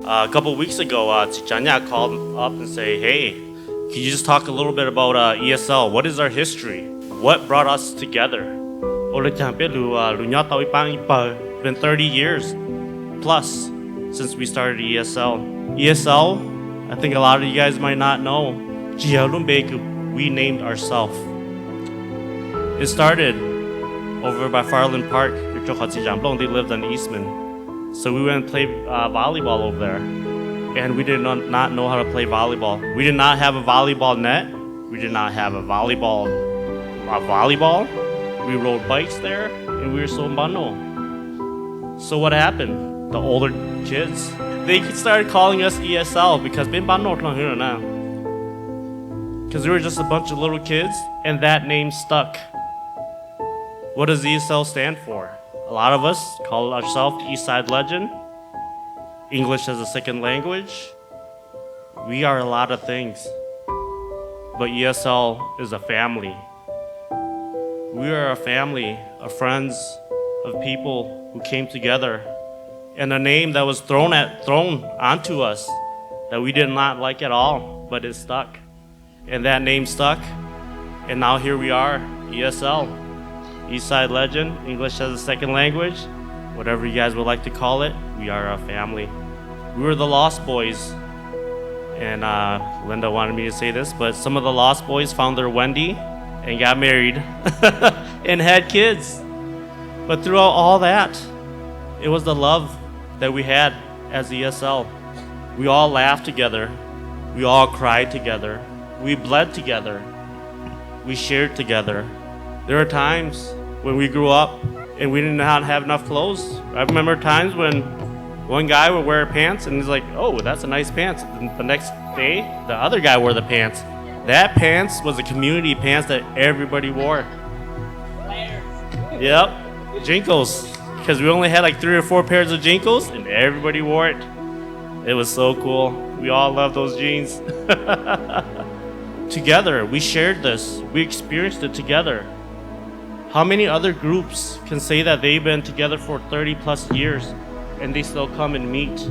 A couple weeks ago, Chichanya called up and say, "Hey, can you just talk a little bit about ESL? What is our history? What brought us together?" Been 30 years plus since we started ESL. ESL, I think a lot of you guys might not know, we named ourselves. It started over by Farland Park. They lived on Eastman. So we went and played volleyball over there. And we did not know how to play volleyball. We did not have a volleyball net. We did not have a volleyball. We rode bikes there, and we were so bundle. So what happened? The older kids, they started calling us ESL because we were just a bunch of little kids, and that name stuck. What does ESL stand for? A lot of us call ourselves Eastside Legend, English as a second language. We are a lot of things, but ESL is a family. We are a family of friends, of people who came together, and a name that was thrown onto us that we did not like at all, but it stuck. And that name stuck, and now here we are, ESL. Eastside Legend, English as a second language, whatever you guys would like to call it, we are a family. We were the Lost Boys, and Linda wanted me to say this, but some of the Lost Boys found their Wendy and got married and had kids. But throughout all that, it was the love that we had as ESL. We all laughed together, we all cried together, we bled together, we shared together. There are times when we grew up and we did not have enough clothes. I remember times when one guy would wear pants and he's like, "Oh, that's a nice pants." And the next day, the other guy wore the pants. That pants was a community pants that everybody wore. Yep, Jinkos. Because we only had like 3 or 4 pairs of Jinkos and everybody wore it. It was so cool. We all loved those jeans. Together, we shared this. We experienced it together. How many other groups can say that they've been together for 30 plus years and they still come and meet?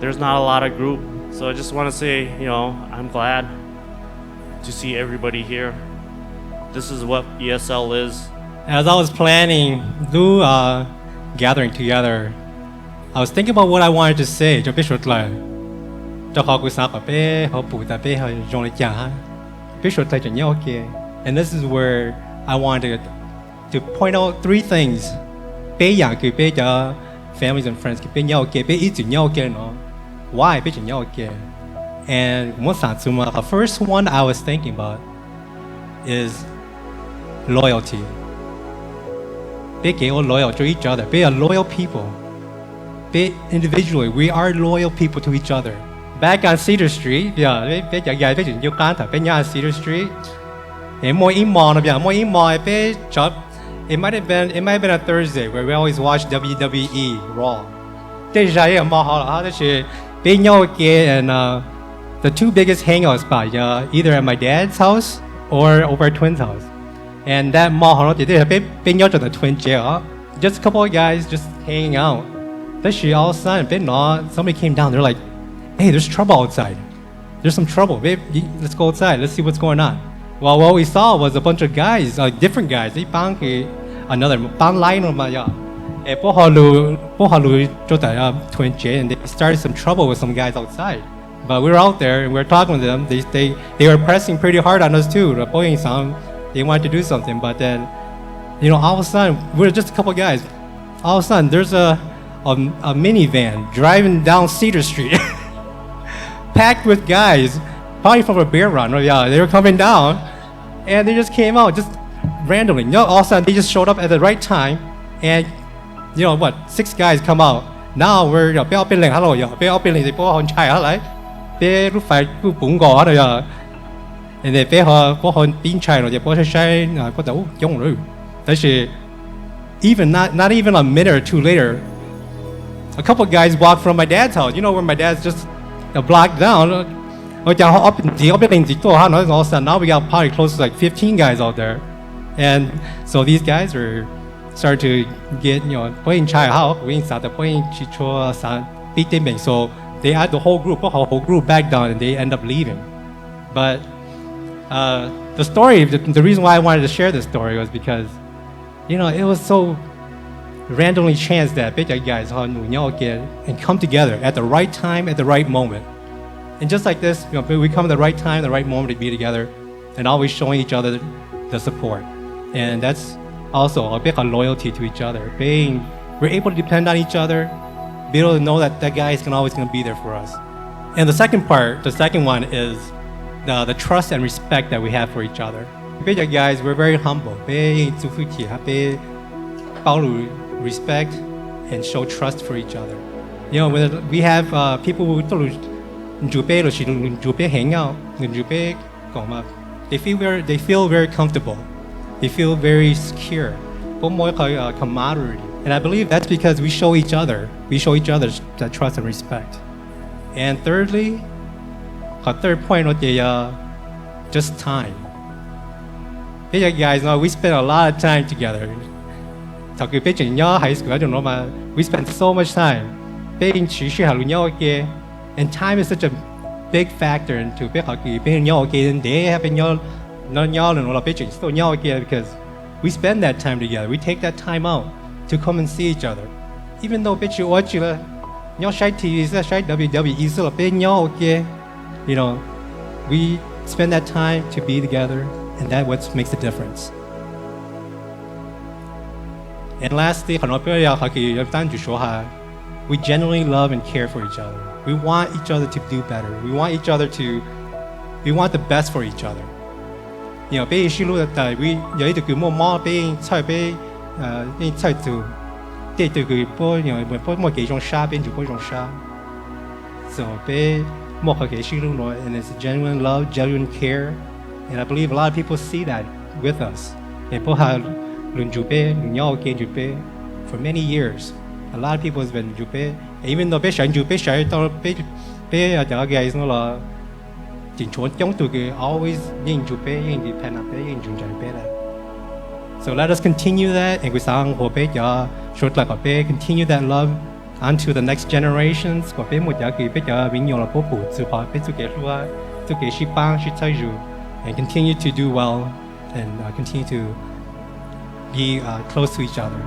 There's not a lot of group. So I just want to say, I'm glad to see everybody here. This is what ESL is. As I was planning gathering together, I was thinking about what I wanted to say. And this is where I wanted to point out 3 things. Families and friends. Why? And the first one I was thinking about is loyalty. Be loyal to each other. Be a loyal people. Be individually, we are loyal people to each other. Back on Cedar Street, Cedar Street. It might have been a Thursday where we always watch WWE Raw. And the 2 biggest hangout spots, either at my dad's house or over at Twin's house. And that mall, the twin jail. Just a couple of guys just hanging out. All of a sudden, somebody came down. They're like, "Hey, there's trouble outside. There's some trouble. Babe, let's go outside. Let's see what's going on." Well, what we saw was a bunch of guys, different guys. They found another line and they started some trouble with some guys outside. But we were out there and we were talking to them. They were pressing pretty hard on us too. They wanted to do something, but then, all of a sudden, we were just a couple of guys. All of a sudden, there's a minivan driving down Cedar Street, packed with guys, probably from a beer run. They were coming down, and they just came out just randomly. All of a sudden, they just showed up at the right time, and 6 guys come out. Now we're and they even not even a minute or 2 later, a couple of guys walked from my dad's house. Where my dad's just a block down. All of a sudden, now we got probably close to like 15 guys out there. And so these guys are starting to get, big thing. So they had the whole group back down, and they end up leaving. But the story, the reason why I wanted to share this story was because, it was so randomly chance that big guys and come together at the right time, at the right moment. And just like this, we come at the right time, the right moment to be together, and always showing each other the support. And that's also a bit of loyalty to each other. We're able to depend on each other, be able to know that guy is always going to be there for us. And the second one is the trust and respect that we have for each other. Big guys, we're very humble. Respect and show trust for each other. When we have people who hang out, they feel very comfortable. They feel very secure. Camaraderie. And I believe that's because we show each other that trust and respect. And thirdly, our third point was just time. Big guys, we spend a lot of time together. High school, we spend so much time. And time is such a big factor into because we spend that time together. We take that time out to come and see each other. Even though we spend that time to be together, and that's what makes a difference. And lastly, we genuinely love and care for each other. We want each other to do better. We want the best for each other. And it's genuine love, genuine care. And I believe a lot of people see that with us. For many years, a lot of people has been Jupe. Even though always being so let us continue that, and continue that love onto the next generations. And continue to do well, and continue to be close to each other.